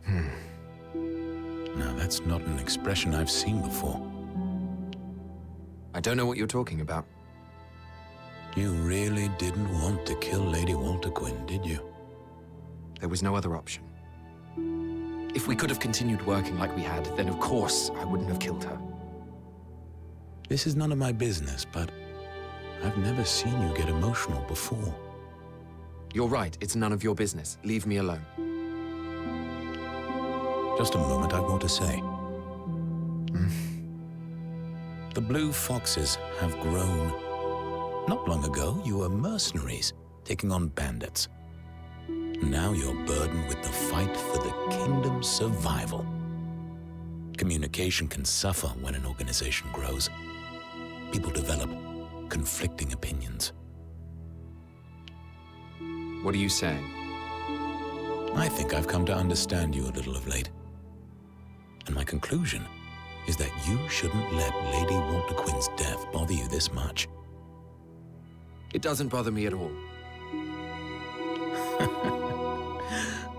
Now, that's not an expression I've seen before. I don't know what you're talking about. You really didn't want to kill Lady Walter Quinn, did you? There was no other option. If we could have continued working like we had, then of course I wouldn't have killed her. This is none of my business, but I've never seen you get emotional before. You're right, it's none of your business. Leave me alone. Just a moment, I've more to say. The Blue Foxes have grown. Not long ago, you were mercenaries, taking on bandits. Now you're burdened with the fight for the kingdom's survival. Communication can suffer when an organization grows. People develop conflicting opinions. What are you saying? I think I've come to understand you a little of late. And my conclusion is that you shouldn't let Lady Walter Quinn's death bother you this much. It doesn't bother me at all.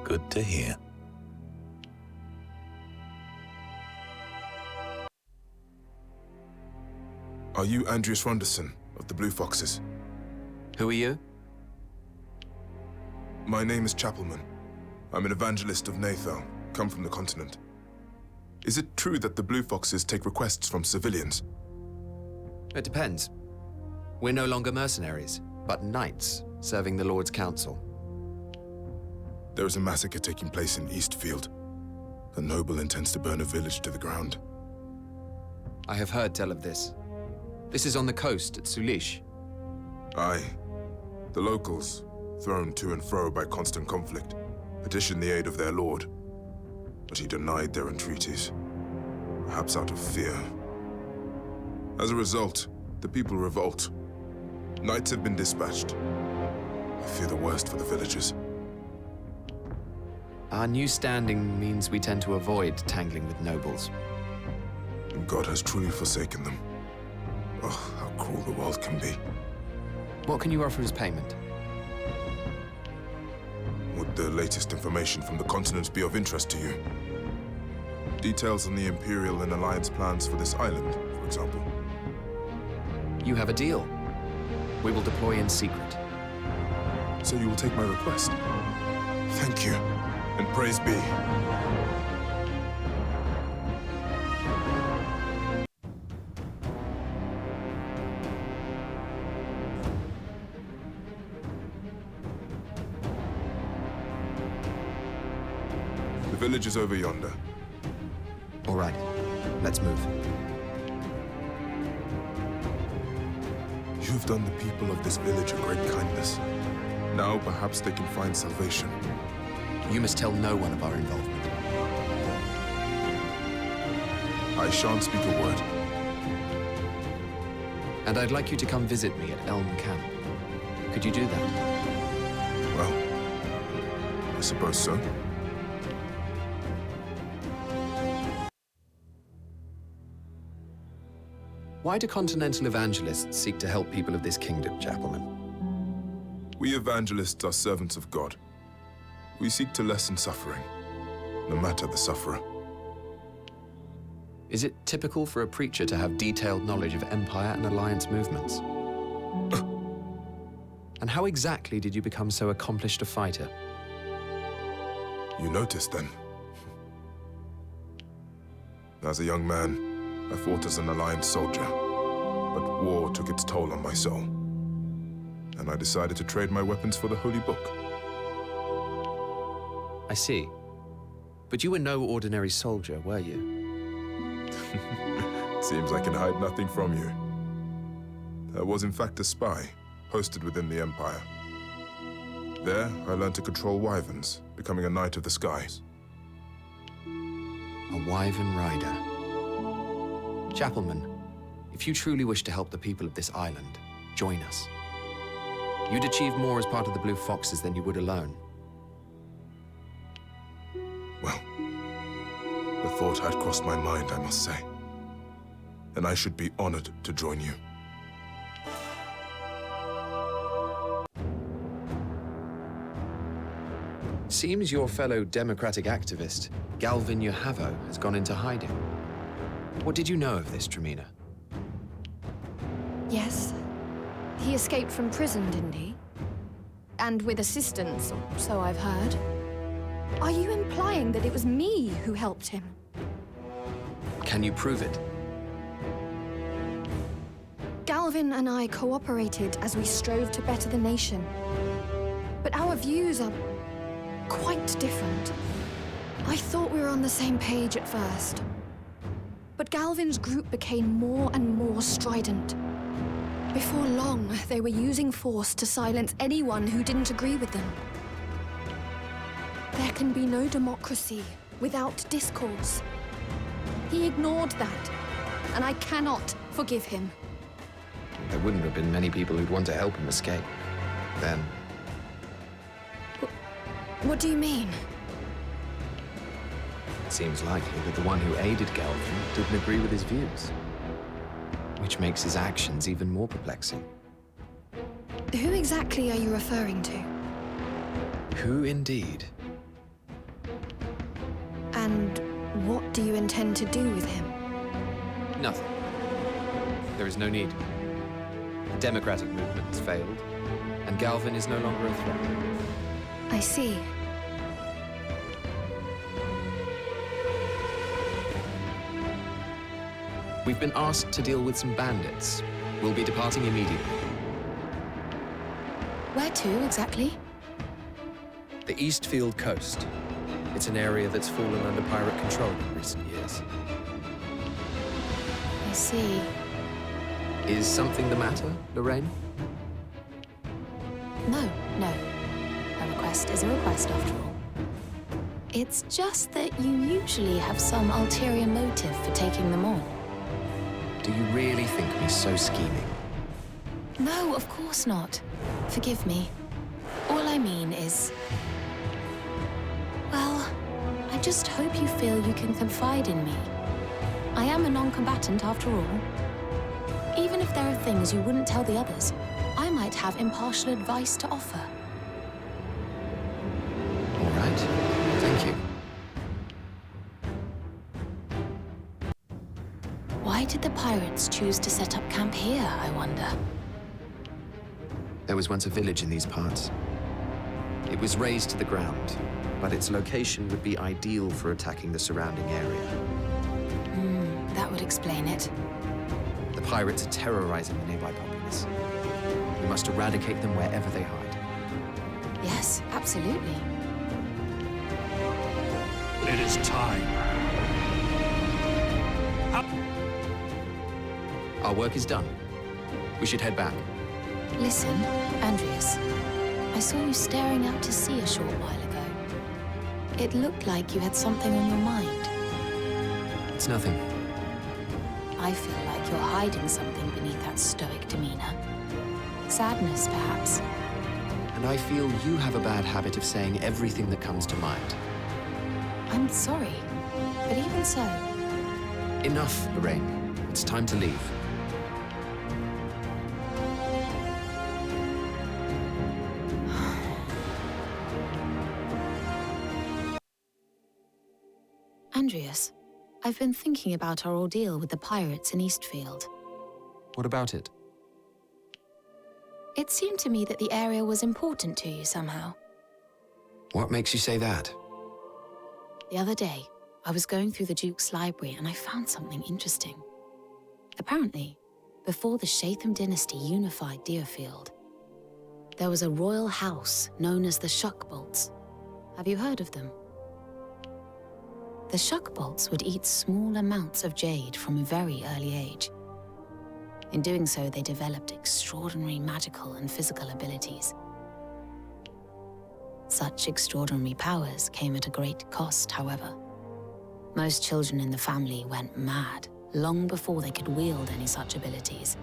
Good to hear. Are you Andreas Ronderson of the Blue Foxes? Who are you? My name is Chapplman. I'm an evangelist of Nathal, come from the continent. Is it true that the Blue Foxes take requests from civilians? It depends. We're no longer mercenaries, but knights serving the Lord's counsel. There is a massacre taking place in Eastfield. A noble intends to burn a village to the ground. I have heard tell of this. This is on the coast at Sulish. Aye. The locals, thrown to and fro by constant conflict, petitioned the aid of their lord. But he denied their entreaties, perhaps out of fear. As a result, the people revolt. Knights have been dispatched. I fear the worst for the villagers. Our new standing means we tend to avoid tangling with nobles. And God has truly forsaken them. Oh, how cruel the world can be. What can you offer as payment? Would the latest information from the continent be of interest to you? Details on the Imperial and Alliance plans for this island, for example. You have a deal. We will deploy in secret. So you will take my request? Thank you, and praise be. The village is over yonder. All right, let's move. You have done the people of this village a great kindness. Now perhaps they can find salvation. You must tell no one of our involvement. I shan't speak a word. And I'd like you to come visit me at Elm Camp. Could you do that? Well, I suppose so. Why do continental evangelists seek to help people of this kingdom, Chapplman? We evangelists are servants of God. We seek to lessen suffering, no matter the sufferer. Is it typical for a preacher to have detailed knowledge of Empire and Alliance movements? And how exactly did you become so accomplished a fighter? You noticed then. As a young man, I fought as an Alliance soldier, but war took its toll on my soul. And I decided to trade my weapons for the Holy Book. I see. But you were no ordinary soldier, were you? Seems I can hide nothing from you. I was in fact a spy, posted within the Empire. There, I learned to control wyverns, becoming a Knight of the Skies. A wyvern rider. Chapplman, if you truly wish to help the people of this island, join us. You'd achieve more as part of the Blue Foxes than you would alone. Well, the thought had crossed my mind, I must say. And I should be honored to join you. Seems your fellow democratic activist, Galvin Yahavo, has gone into hiding. What did you know of this, Tramina? Yes. He escaped from prison, didn't he? And with assistance, or so I've heard. Are you implying that it was me who helped him? Can you prove it? Galvin and I cooperated as we strove to better the nation. But our views are quite different. I thought we were on the same page at first. But Galvin's group became more and more strident. Before long, they were using force to silence anyone who didn't agree with them. There can be no democracy without discourse. He ignored that, and I cannot forgive him. There wouldn't have been many people who'd want to help him escape. Then. What do you mean? It seems likely that the one who aided Galvin didn't agree with his views. Which makes his actions even more perplexing. Who exactly are you referring to? Who indeed? And what do you intend to do with him? Nothing. There is no need. The democratic movement has failed, and Galvin is no longer a threat. I see. We've been asked to deal with some bandits. We'll be departing immediately. Where to, exactly? The Eastfield coast. It's an area that's fallen under pirate control in recent years. I see. Is something the matter, Lorraine? No. A request is a request, after all. It's just that you usually have some ulterior motive for taking them on. Do you really think me so scheming? No, of course not. Forgive me. All I mean is... well, I just hope you feel you can confide in me. I am a non-combatant, after all. Even if there are things you wouldn't tell the others, I might have impartial advice to offer. All right. Thank you. Why did the pirates choose to set up camp here, I wonder? There was once a village in these parts. It was razed to the ground, but its location would be ideal for attacking the surrounding area. That would explain it. The pirates are terrorizing the nearby populace. We must eradicate them wherever they hide. Yes, absolutely. It is time. Our work is done. We should head back. Listen, Andreas. I saw you staring out to sea a short while ago. It looked like you had something on your mind. It's nothing. I feel like you're hiding something beneath that stoic demeanor. Sadness, perhaps. And I feel you have a bad habit of saying everything that comes to mind. I'm sorry, but even so... Enough, Lorraine. It's time to leave. Andreas, I've been thinking about our ordeal with the pirates in Eastfield. What about it? It seemed to me that the area was important to you somehow. What makes you say that? The other day, I was going through the Duke's library and I found something interesting. Apparently, before the Sheikham dynasty unified DioField, there was a royal house known as the Shuckbolts. Have you heard of them? The Shuckbolts would eat small amounts of jade from a very early age. In doing so, they developed extraordinary magical and physical abilities. Such extraordinary powers came at a great cost, however. Most children in the family went mad long before they could wield any such abilities.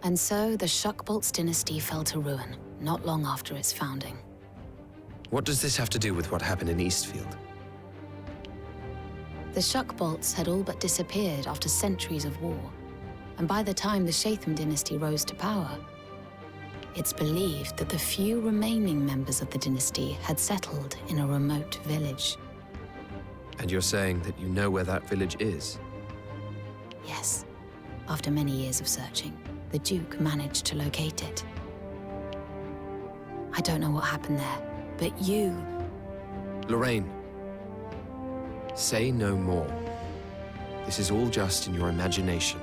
And so the Shuckbolts dynasty fell to ruin not long after its founding. What does this have to do with what happened in Eastfield? The Shuckbolts had all but disappeared after centuries of war, and by the time the Sheikham dynasty rose to power, it's believed that the few remaining members of the dynasty had settled in a remote village. And you're saying that you know where that village is? Yes. After many years of searching, the Duke managed to locate it. I don't know what happened there, but you... Lorraine, say no more. This is all just in your imagination.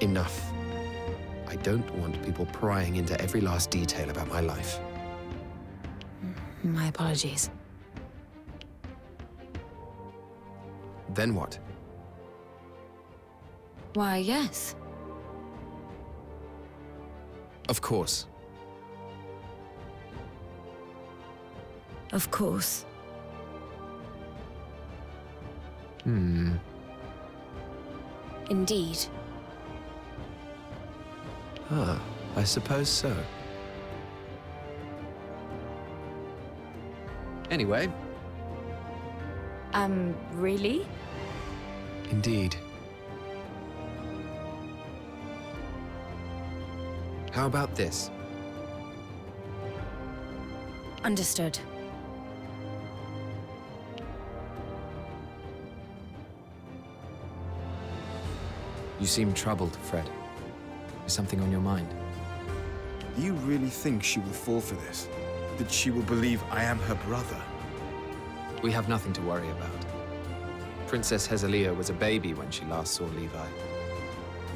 Enough. I don't want people prying into every last detail about my life. My apologies. Then what? Why, yes. Of course. Of course. Indeed. Ah, I suppose so. Anyway. Really? Indeed. How about this? Understood. You seem troubled, Fred. Is something on your mind? Do you really think she will fall for this? That she will believe I am her brother? We have nothing to worry about. Princess Hezeliah was a baby when she last saw Levi.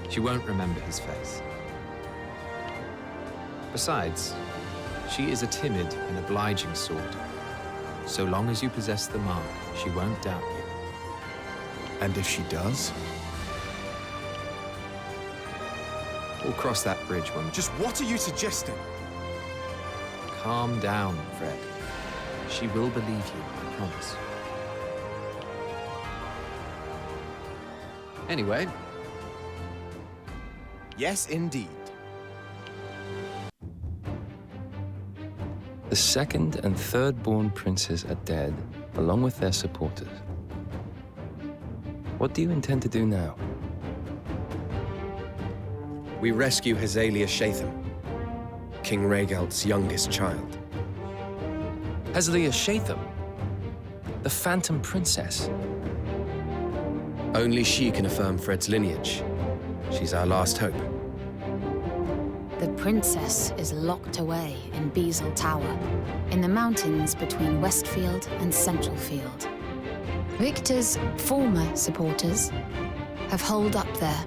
She won't remember his face. Besides, she is a timid and obliging sort. So long as you possess the mark, she won't doubt you. And if she does? We'll cross that bridge when... Just what are you suggesting? Calm down, Fred. She will believe you, I promise. Anyway. Yes, indeed. The second and third-born princes are dead, along with their supporters. What do you intend to do now? We rescue Hezelia Sheikham, King Rhaegal's youngest child. Hezelia Sheikham? The Phantom Princess? Only she can affirm Fred's lineage. She's our last hope. The princess is locked away in Beazle Tower, in the mountains between Westfield and Centralfield. Victor's former supporters have holed up there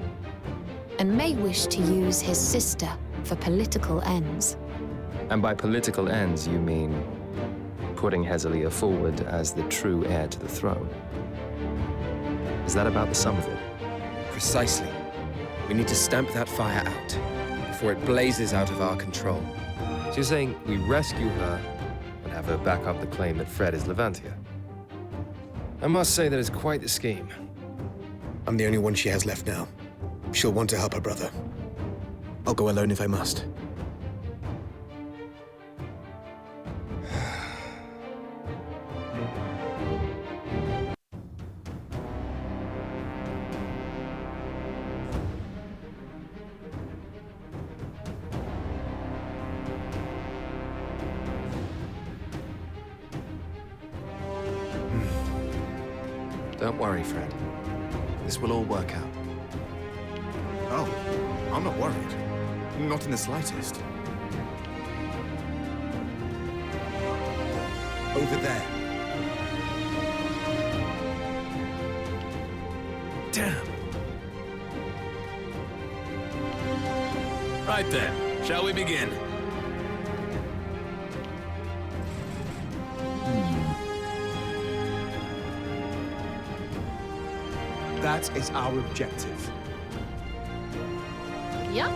and may wish to use his sister for political ends. And by political ends, you mean putting Hezeliah forward as the true heir to the throne? Is that about the sum of it? Precisely. We need to stamp that fire out before it blazes out of our control. So you're saying we rescue her and have her back up the claim that Fred is Levantia? I must say that is quite the scheme. I'm the only one she has left now. She'll want to help her brother. I'll go alone if I must. Don't worry, Fred. This will all work out. Oh, I'm not worried. Not in the slightest. Over there. Damn. Right then, shall we begin? That is our objective. Yep.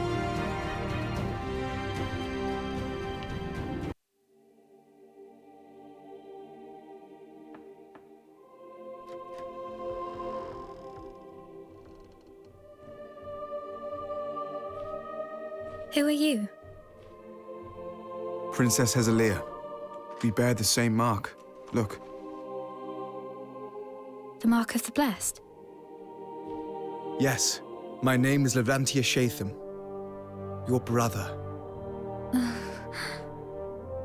Who are you? Princess Hezeliah. We bear the same mark. Look. The mark of the blessed? Yes. My name is Levantia Sheikham, your brother.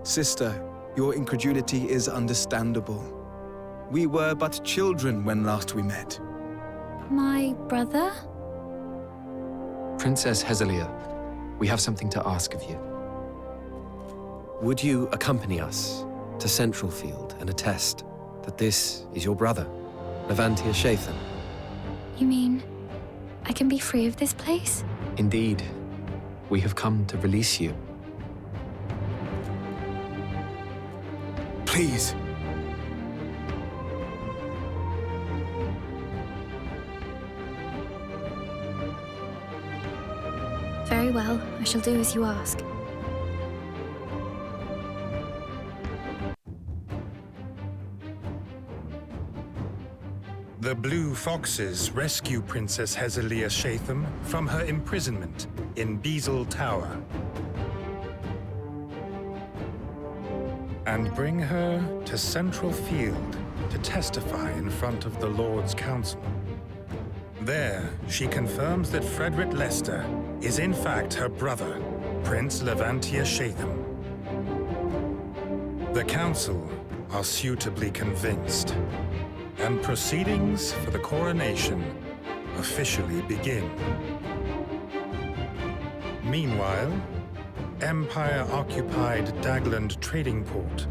Sister, your incredulity is understandable. We were but children when last we met. My brother? Princess Hezeliah, we have something to ask of you. Would you accompany us to Central Field and attest that this is your brother, Levantia Sheikham? You mean I can be free of this place? Indeed, we have come to release you. Please. Very well, I shall do as you ask. The Blue Foxes rescue Princess Hezeliah Sheikham from her imprisonment in Beazle Tower and bring her to Central Field to testify in front of the Lord's Council. There, she confirms that Frederick Leicester is in fact her brother, Prince Levantia Sheikham. The Council are suitably convinced, and proceedings for the coronation officially begin. Meanwhile, Empire-occupied Dagland trading port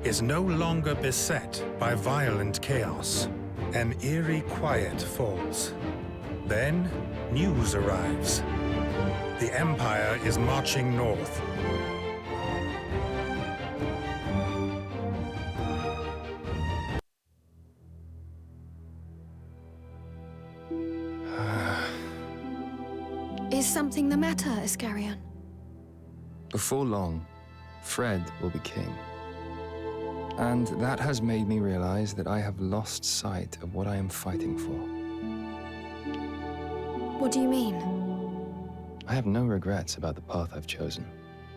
is no longer beset by violent chaos. An eerie quiet falls. Then, news arrives. The Empire is marching north. Is something the matter, Iscarion? Before long, Fred will be king. And that has made me realize that I have lost sight of what I am fighting for. What do you mean? I have no regrets about the path I've chosen,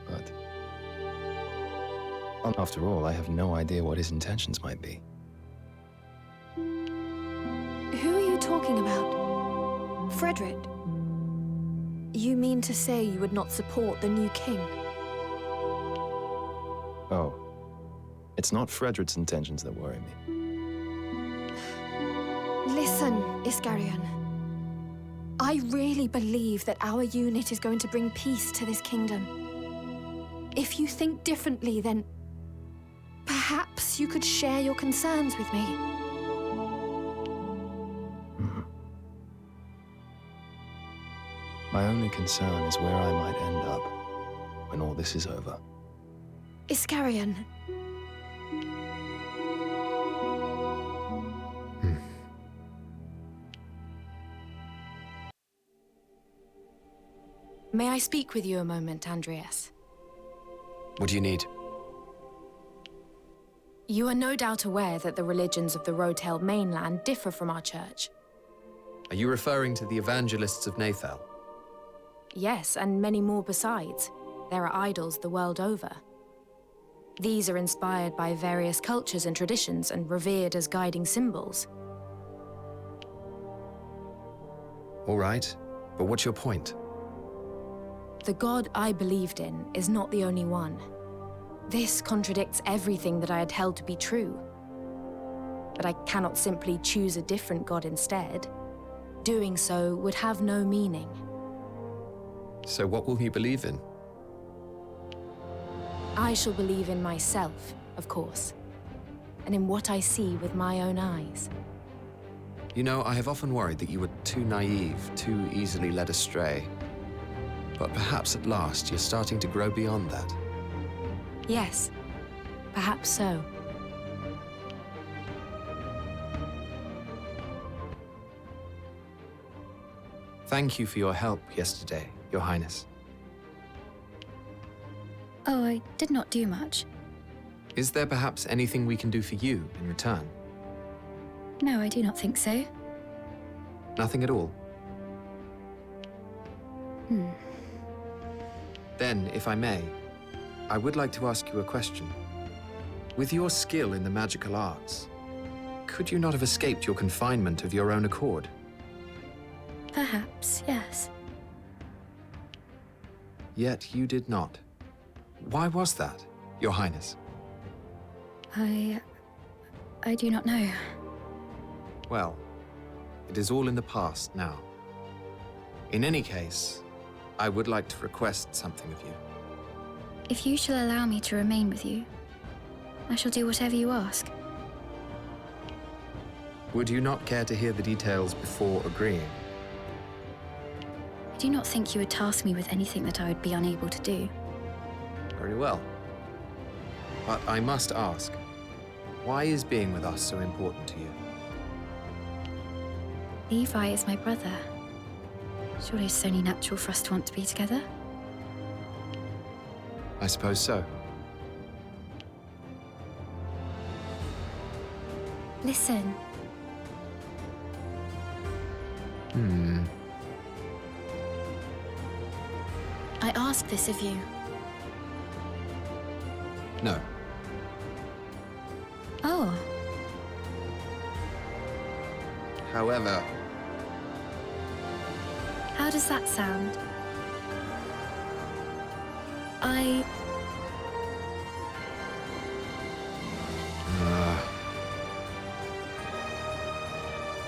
but after all, I have no idea what his intentions might be. Who are you talking about? Frederick? You mean to say you would not support the new king? Oh, it's not Frederick's intentions that worry me. Listen, Iscarion. I really believe that our unit is going to bring peace to this kingdom. If you think differently, then perhaps you could share your concerns with me. My only concern is where I might end up when all this is over. Iscarion. May I speak with you a moment, Andreas? What do you need? You are no doubt aware that the religions of the Rotel mainland differ from our church. Are you referring to the evangelists of Nathal? Yes, and many more besides. There are idols the world over. These are inspired by various cultures and traditions and revered as guiding symbols. All right, but what's your point? The God I believed in is not the only one. This contradicts everything that I had held to be true. But I cannot simply choose a different God instead. Doing so would have no meaning. So what will you believe in? I shall believe in myself, of course, and in what I see with my own eyes. You know, I have often worried that you were too naive, too easily led astray. But perhaps at last you're starting to grow beyond that. Yes, perhaps so. Thank you for your help yesterday, Your Highness. Oh, I did not do much. Is there perhaps anything we can do for you in return? No, I do not think so. Nothing at all? Then, if I may, I would like to ask you a question. With your skill in the magical arts, could you not have escaped your confinement of your own accord? Perhaps, yes. Yet you did not. Why was that, Your Highness? I do not know. Well, it is all in the past now. In any case, I would like to request something of you. If you shall allow me to remain with you, I shall do whatever you ask. Would you not care to hear the details before agreeing? I do not think you would task me with anything that I would be unable to do. Very well. But I must ask, why is being with us so important to you? Levi is my brother. Surely it's only natural for us to want to be together. I suppose so. Listen. I ask this of you. No. Oh. However, How does that sound?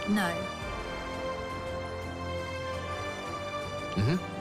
No. Mm-hmm.